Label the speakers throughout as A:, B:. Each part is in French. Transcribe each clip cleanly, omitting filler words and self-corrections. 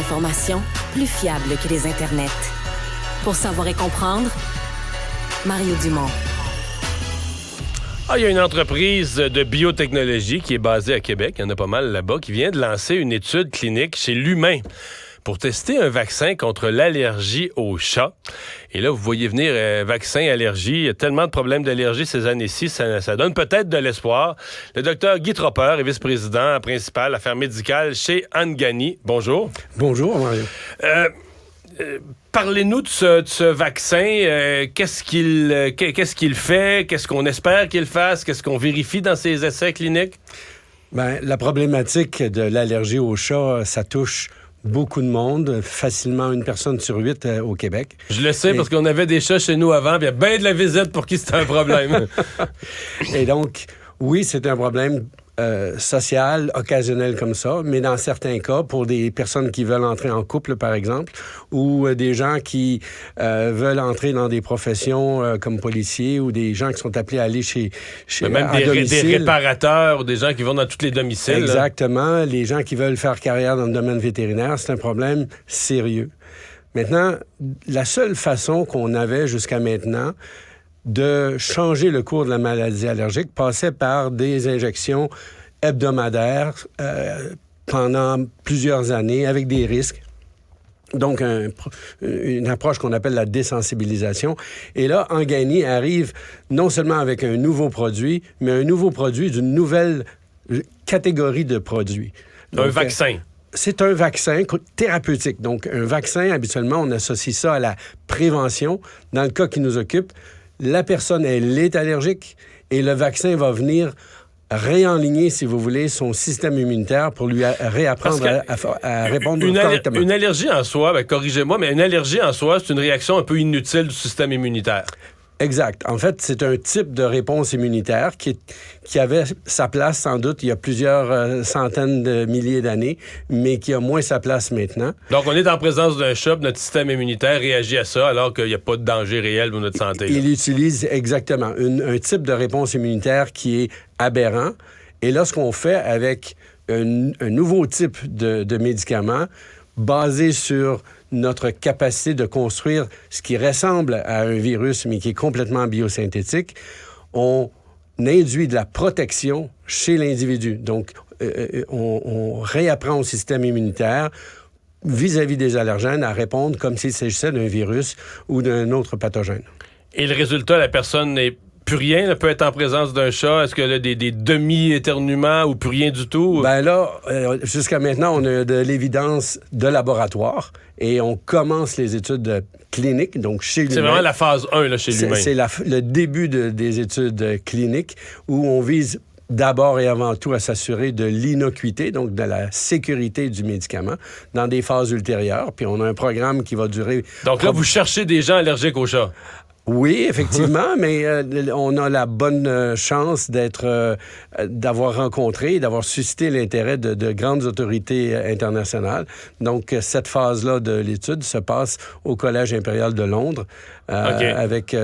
A: l'information plus fiable que les internets. Pour savoir et comprendre, Mario Dumont.
B: Il y a une entreprise de biotechnologie qui est basée à Québec, il y en a pas mal là-bas, qui vient de lancer une étude clinique chez l'humain pour tester un vaccin contre l'allergie aux chats. Et là, vous voyez venir vaccin, allergie. Il y a tellement de problèmes d'allergie ces années-ci, ça donne peut-être de l'espoir. Le docteur Guy Tropper est vice-président principal affaires médicales chez Angani. Bonjour.
C: Bonjour, Mario.
B: Parlez-nous de ce vaccin. Qu'est-ce qu'il fait? Qu'est-ce qu'on espère qu'il fasse? Qu'est-ce qu'on vérifie dans ses essais cliniques?
C: La problématique de l'allergie aux chats, ça touche beaucoup de monde, facilement une personne sur 8 au Québec.
B: Je le sais parce qu'on avait des chats chez nous avant, puis il y a bien de la visite pour qui c'était un problème.
C: Et donc, oui, c'est un problème social, occasionnel comme ça, mais dans certains cas, pour des personnes qui veulent entrer en couple, par exemple, ou des gens qui veulent entrer dans des professions comme policiers ou des gens qui sont appelés à aller chez
B: même des réparateurs ou des gens qui vont dans tous les domiciles.
C: Exactement. Là. Les gens qui veulent faire carrière dans le domaine vétérinaire, c'est un problème sérieux. Maintenant, la seule façon qu'on avait jusqu'à maintenant de changer le cours de la maladie allergique passait par des injections hebdomadaires pendant plusieurs années avec des risques. Donc, une approche qu'on appelle la désensibilisation. Et là, Angani arrive non seulement avec un nouveau produit, mais un nouveau produit d'une nouvelle catégorie de produits. Donc,
B: un vaccin.
C: C'est un vaccin thérapeutique. Donc, un vaccin, habituellement, on associe ça à la prévention. Dans le cas qui nous occupe, la personne, elle est allergique et le vaccin va venir réenligner, si vous voulez, son système immunitaire pour lui réapprendre à répondre correctement.
B: Une allergie en soi, corrigez-moi, mais une allergie en soi, c'est une réaction un peu inutile du système immunitaire.
C: Exact. En fait, c'est un type de réponse immunitaire qui avait sa place, sans doute, il y a plusieurs centaines de milliers d'années, mais qui a moins sa place maintenant.
B: Donc, on est en présence d'un chat, notre système immunitaire réagit à ça, alors qu'il n'y a pas de danger réel pour notre santé.
C: Il utilise exactement un type de réponse immunitaire qui est aberrant. Et là, ce qu'on fait avec un nouveau type de médicament basé sur notre capacité de construire ce qui ressemble à un virus, mais qui est complètement biosynthétique, on induit de la protection chez l'individu. Donc, on réapprend au système immunitaire vis-à-vis des allergènes à répondre comme s'il s'agissait d'un virus ou d'un autre pathogène.
B: Et le résultat, la personne n'est plus rien, peut être en présence d'un chat. Est-ce que là, des demi-éternuements ou plus rien du tout?
C: Jusqu'à maintenant, on a de l'évidence de laboratoire et on commence les études cliniques, donc chez l'humain.
B: C'est vraiment la phase 1 là, chez l'humain.
C: C'est le début des études cliniques où on vise d'abord et avant tout à s'assurer de l'innocuité, donc de la sécurité du médicament, dans des phases ultérieures. Puis on a un programme qui va durer...
B: Donc là, vous cherchez des gens allergiques aux chats?
C: Oui, effectivement, mais on a la bonne chance d'avoir rencontré, d'avoir suscité l'intérêt de grandes autorités internationales. Donc, cette phase-là de l'étude se passe au Collège impérial de Londres avec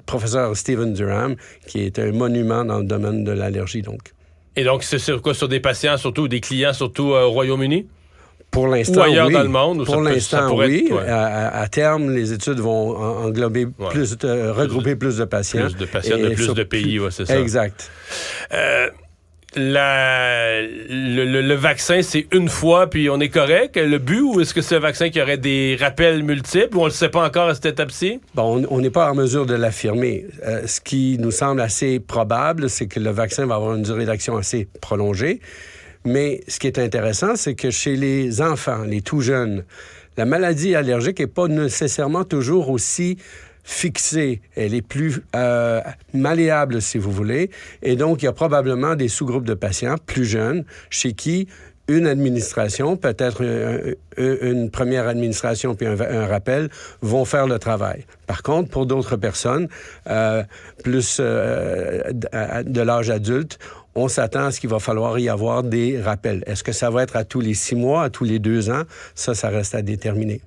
C: professeur Stephen Durham, qui est un monument dans le domaine de l'allergie. Donc.
B: Et donc, c'est sur quoi? Sur des patients surtout, des clients surtout au Royaume-Uni?
C: Pour l'instant,
B: ou ailleurs
C: oui.
B: dans le monde?
C: Pour l'instant, oui.
B: Ouais.
C: À terme, les études vont englober regrouper plus de patients.
B: Plus de patients de plus de pays, c'est ça.
C: Exact.
B: Le vaccin, c'est une fois, puis on est correct. Le but, ou est-ce que c'est un vaccin qui aurait des rappels multiples, ou on ne le sait pas encore à cette étape-ci?
C: Bon, on n'est pas en mesure de l'affirmer. Ce qui nous semble assez probable, c'est que le vaccin va avoir une durée d'action assez prolongée. Mais ce qui est intéressant, c'est que chez les enfants, les tout jeunes, la maladie allergique n'est pas nécessairement toujours aussi fixée. Elle est plus malléable, si vous voulez. Et donc, il y a probablement des sous-groupes de patients plus jeunes chez qui une administration, peut-être une première administration puis un rappel, vont faire le travail. Par contre, pour d'autres personnes, plus de l'âge adulte, on s'attend à ce qu'il va falloir y avoir des rappels. Est-ce que ça va être à tous les 6 mois, à tous les 2 ans? Ça reste à déterminer.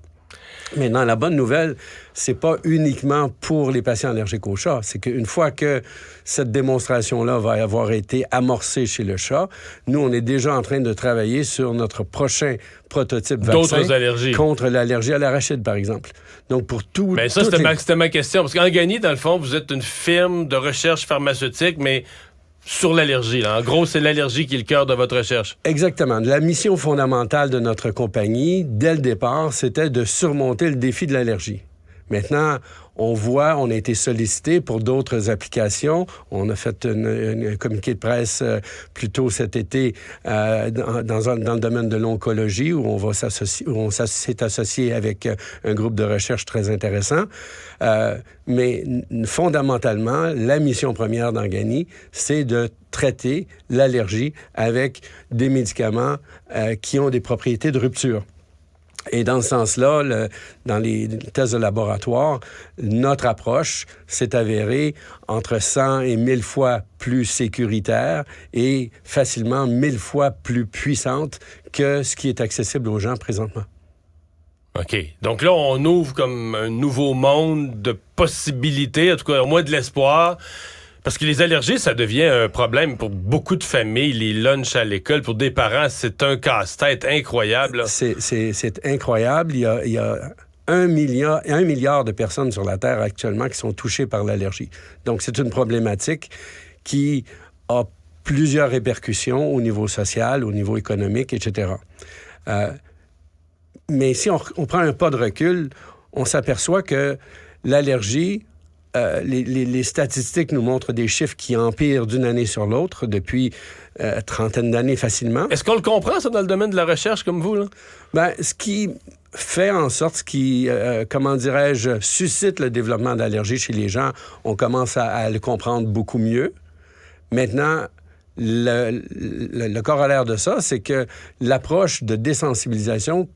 C: Maintenant, la bonne nouvelle, c'est pas uniquement pour les patients allergiques au chat. C'est qu'une fois que cette démonstration-là va avoir été amorcée chez le chat, nous, on est déjà en train de travailler sur notre prochain prototype vaccin contre l'allergie à l'arachide, par exemple. Donc, pour tout...
B: Mais ça, c'était ma question. Parce qu'en Gagny, dans le fond, vous êtes une firme de recherche pharmaceutique, mais... sur l'allergie, là. En gros, c'est l'allergie qui est le cœur de votre recherche.
C: Exactement. La mission fondamentale de notre compagnie, dès le départ, c'était de surmonter le défi de l'allergie. Maintenant, on a été sollicité pour d'autres applications. On a fait un communiqué de presse plus tôt cet été dans le domaine de l'oncologie où on s'est associé avec un groupe de recherche très intéressant. Mais fondamentalement, la mission première d'Angani, c'est de traiter l'allergie avec des médicaments qui ont des propriétés de rupture. Et dans ce sens-là, dans les tests de laboratoire, notre approche s'est avérée entre 100 et 1000 fois plus sécuritaire et facilement 1000 fois plus puissante que ce qui est accessible aux gens présentement.
B: OK. Donc là, on ouvre comme un nouveau monde de possibilités, en tout cas au moins de l'espoir. Parce que les allergies, ça devient un problème pour beaucoup de familles. Les lunchs à l'école, pour des parents, c'est un casse-tête incroyable.
C: C'est incroyable. Il y a 1 milliard de personnes sur la Terre actuellement qui sont touchées par l'allergie. Donc, c'est une problématique qui a plusieurs répercussions au niveau social, au niveau économique, etc. Mais si on prend un pas de recul, on s'aperçoit que l'allergie... les statistiques nous montrent des chiffres qui empirent d'une année sur l'autre depuis trentaine d'années facilement.
B: Est-ce qu'on le comprend, ça, dans le domaine de la recherche, comme vous, là?
C: Bien, ce qui fait en sorte, suscite le développement d'allergie chez les gens, on commence à le comprendre beaucoup mieux. Maintenant, le corollaire de ça, c'est que l'approche de désensibilisation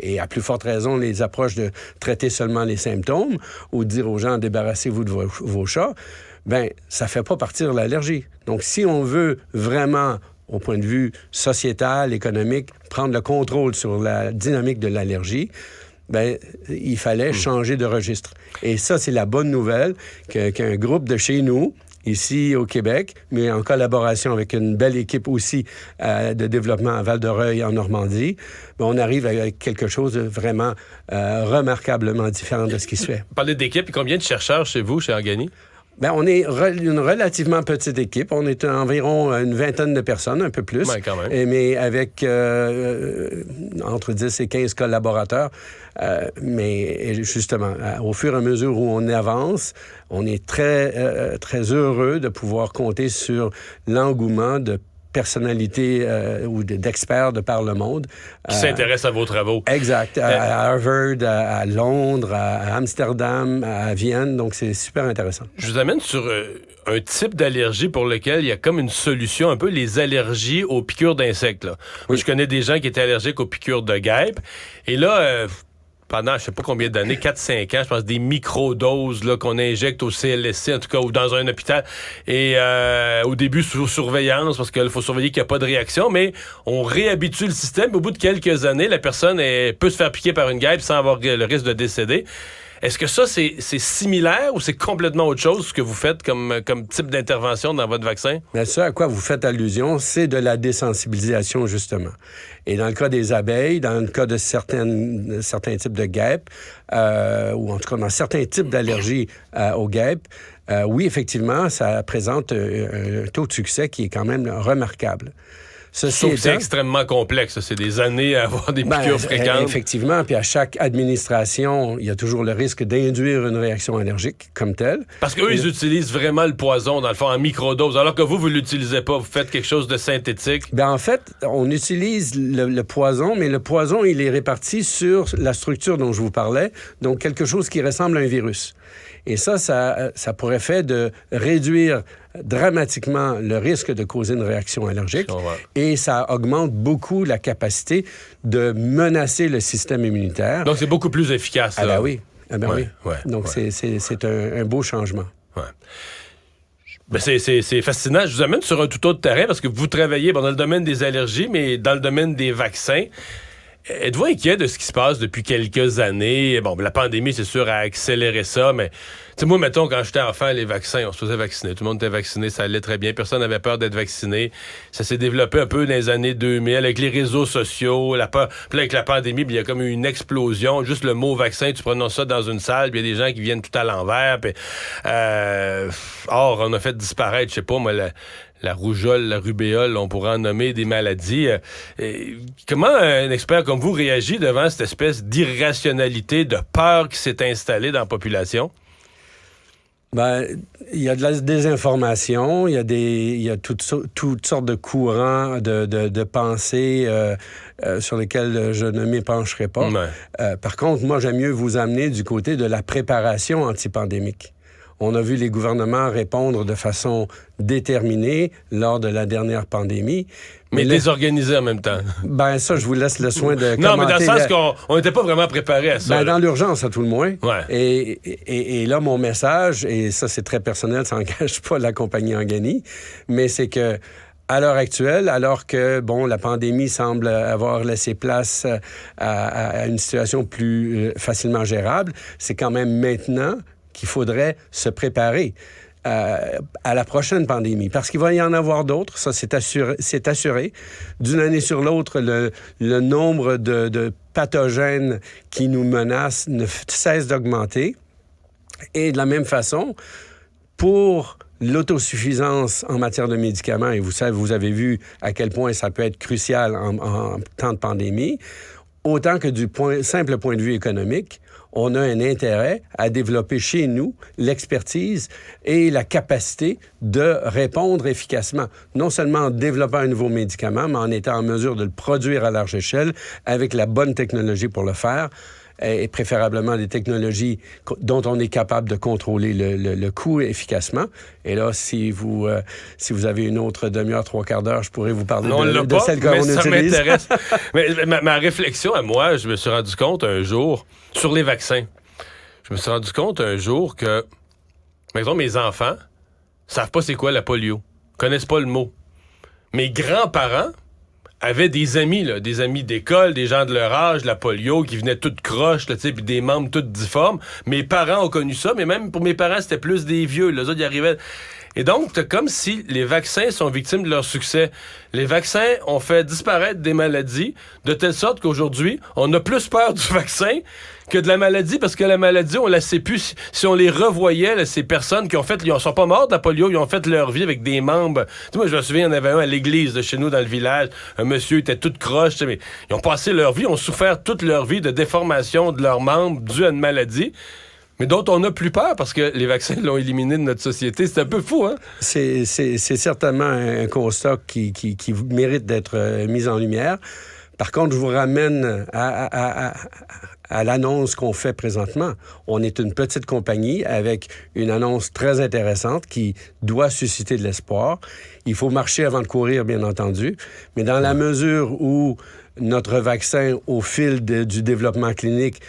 C: et à plus forte raison, les approches de traiter seulement les symptômes ou de dire aux gens, débarrassez-vous de vos chats, bien, ça ne fait pas partir l'allergie. Donc, si on veut vraiment, au point de vue sociétal, économique, prendre le contrôle sur la dynamique de l'allergie, bien, il fallait changer de registre. Et ça, c'est la bonne nouvelle qu'un groupe de chez nous, ici au Québec, mais en collaboration avec une belle équipe aussi de développement à Val-de-Reuil, en Normandie, bien, on arrive avec quelque chose de vraiment remarquablement différent de ce qui se fait.
B: Vous parlez d'équipe, combien de chercheurs chez vous, chez Angani?
C: Bien, on est une relativement petite équipe. On est environ une vingtaine de personnes, un peu plus.
B: Oui, quand même.
C: Mais avec entre 10 et 15 collaborateurs. Mais justement, au fur et à mesure où on avance, on est très, très heureux de pouvoir compter sur l'engouement de personnalités ou d'experts de par le monde.
B: Qui s'intéressent à vos travaux.
C: Exact. À Harvard, à Londres, à Amsterdam, à Vienne. Donc, c'est super intéressant.
B: Je vous amène sur un type d'allergie pour lequel il y a comme une solution, un peu les allergies aux piqûres d'insectes. Là. Oui. Moi, je connais des gens qui étaient allergiques aux piqûres de guêpes. Et là... pendant, je sais pas combien d'années, 4-5 ans, je pense, des microdoses là, qu'on injecte au CLSC, en tout cas, ou dans un hôpital. Et au début, sous surveillance, parce qu'il faut surveiller qu'il n'y a pas de réaction, mais on réhabitue le système. Au bout de quelques années, la personne peut se faire piquer par une guêpe sans avoir le risque de décéder. Est-ce que ça, c'est similaire ou c'est complètement autre chose ce que vous faites comme type d'intervention dans votre vaccin?
C: Mais ce à quoi vous faites allusion, c'est de la désensibilisation, justement. Et dans le cas des abeilles, dans le cas de certains types de guêpes, ou en tout cas dans certains types d'allergies aux guêpes, oui, effectivement, ça présente un taux de succès qui est quand même remarquable.
B: Sauf que c'est extrêmement complexe. C'est des années à avoir des piqûres fréquentes.
C: Effectivement. Puis à chaque administration, il y a toujours le risque d'induire une réaction allergique comme telle.
B: Parce qu'eux, ils utilisent vraiment le poison, dans le fond, en microdose. Alors que vous l'utilisez pas. Vous faites quelque chose de synthétique.
C: Bien, en fait, on utilise le poison, mais le poison, il est réparti sur la structure dont je vous parlais. Donc, quelque chose qui ressemble à un virus. Et ça pourrait faire de réduire dramatiquement le risque de causer une réaction allergique. Et ça augmente beaucoup la capacité de menacer le système immunitaire.
B: Donc, c'est beaucoup plus efficace.
C: Ah ben oui.
B: Ouais.
C: Donc, c'est un beau changement.
B: Ouais. Ben c'est fascinant. Je vous amène sur un tout autre terrain parce que vous travaillez dans le domaine des allergies, mais dans le domaine des vaccins. Êtes-vous inquiet de ce qui se passe depuis quelques années? Bon, la pandémie, c'est sûr, a accéléré ça, mais moi, mettons, quand j'étais enfant, les vaccins, on se faisait vacciner. Tout le monde était vacciné, ça allait très bien. Personne n'avait peur d'être vacciné. Ça s'est développé un peu dans les années 2000 avec les réseaux sociaux. Puis là, avec la pandémie, il y a comme eu une explosion. Juste le mot vaccin, tu prononces ça dans une salle, puis il y a des gens qui viennent tout à l'envers. Or, on a fait disparaître, je sais pas, moi, la rougeole, la rubéole, on pourrait en nommer des maladies. Comment un expert comme vous réagit devant cette espèce d'irrationalité, de peur qui s'est installée dans la population?
C: Ben, il y a de la désinformation, il y a toutes sortes de courants de pensée sur lesquels je ne m'épancherai pas.
B: Ouais.
C: Par contre, moi, j'aime mieux vous amener du côté de la préparation antipandémique. On a vu les gouvernements répondre de façon déterminée lors de la dernière pandémie.
B: Mais désorganisé en même temps.
C: Ben ça, je vous laisse le soin de commenter.
B: Non, mais dans le sens qu'on n'était pas vraiment préparé à ça.
C: Ben, dans l'urgence, à tout le moins.
B: Ouais.
C: Et là, mon message, et ça, c'est très personnel, ça n'engage pas la compagnie Angani, mais c'est que à l'heure actuelle, alors que, la pandémie semble avoir laissé place à une situation plus facilement gérable, c'est quand même maintenant qu'il faudrait se préparer à la prochaine pandémie, parce qu'il va y en avoir d'autres, ça c'est assuré. D'une année sur l'autre, le nombre de pathogènes qui nous menacent ne cesse d'augmenter. Et de la même façon, pour l'autosuffisance en matière de médicaments, et vous avez vu à quel point ça peut être crucial en temps de pandémie, autant que du simple point de vue économique, on a un intérêt à développer chez nous l'expertise et la capacité de répondre efficacement, non seulement en développant un nouveau médicament, mais en étant en mesure de le produire à large échelle avec la bonne technologie pour le faire, et préférablement des technologies dont on est capable de contrôler le coût efficacement. Et là, si vous avez une autre demi-heure, 3/4 d'heure, je pourrais vous parler de celle qu'on utilise.
B: Ça m'intéresse. Mais ma réflexion à moi, je me suis rendu compte un jour, sur les vaccins, je me suis rendu compte un jour que, par exemple, mes enfants savent pas c'est quoi la polio, connaissent pas le mot. Mes grands-parents avaient des amis d'école, des gens de leur âge, la polio, qui venaient toutes croches, puis des membres toutes difformes. Mes parents ont connu ça, mais même pour mes parents, c'était plus des vieux. Les autres, ils arrivaient. Et donc, c'est comme si les vaccins sont victimes de leur succès. Les vaccins ont fait disparaître des maladies de telle sorte qu'aujourd'hui, on a plus peur du vaccin que de la maladie, parce que la maladie, on la sait plus. Si on les revoyait, là, ces personnes qui ils sont pas morts de la polio, ils ont fait leur vie avec des membres. Moi, je me souviens, il y en avait un à l'église de chez nous, dans le village. Un monsieur était tout croche, mais ils ont passé leur vie, ont souffert toute leur vie de déformation de leurs membres due à une maladie, mais dont on n'a plus peur parce que les vaccins l'ont éliminé de notre société. C'est un peu fou, hein?
C: C'est certainement un constat qui mérite d'être mis en lumière. Par contre, je vous ramène à l'annonce qu'on fait présentement. On est une petite compagnie avec une annonce très intéressante qui doit susciter de l'espoir. Il faut marcher avant de courir, bien entendu, mais dans la mesure où notre vaccin, au fil du développement clinique,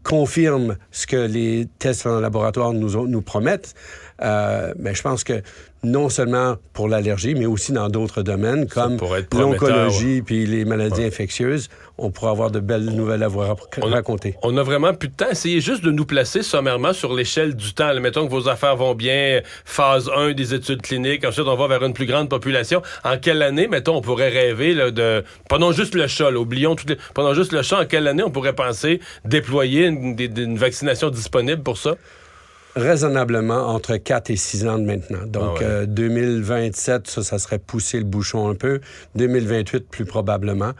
C: confirme ce que les tests en laboratoire nous promettent, mais je pense que non seulement pour l'allergie, mais aussi dans d'autres domaines, comme l'oncologie puis les maladies infectieuses, on pourra avoir de belles nouvelles à vous raconter.
B: On a vraiment plus de temps. Essayez juste de nous placer sommairement sur l'échelle du temps. Là, mettons que vos affaires vont bien, phase 1 des études cliniques, ensuite on va vers une plus grande population. En quelle année, mettons, on pourrait rêver prenons juste le chat, là, prenons juste le chat, en quelle année on pourrait penser déployer une vaccination disponible pour ça?
C: Raisonnablement entre 4 et 6 ans de maintenant. Donc, 2027, ça serait pousser le bouchon un peu. 2028, plus probablement.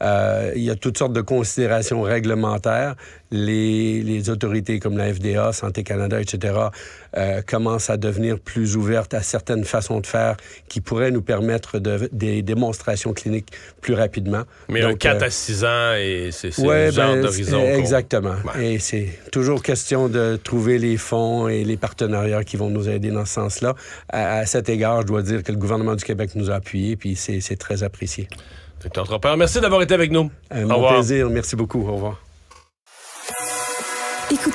C: Il y a toutes sortes de considérations réglementaires. Les autorités comme la FDA, Santé Canada, etc., commencent à devenir plus ouvertes à certaines façons de faire qui pourraient nous permettre des démonstrations cliniques plus rapidement.
B: Mais donc, 4 à 6 ans, et c'est
C: le
B: genre d'horizon.
C: Exactement.
B: Ouais.
C: Et c'est toujours question de trouver les fonds et les partenariats qui vont nous aider dans ce sens-là. À cet égard, je dois dire que le gouvernement du Québec nous a appuyés, puis c'est très apprécié.
B: Dr. Tropper, merci d'avoir été avec nous.
C: Mon plaisir. Merci beaucoup. Au revoir.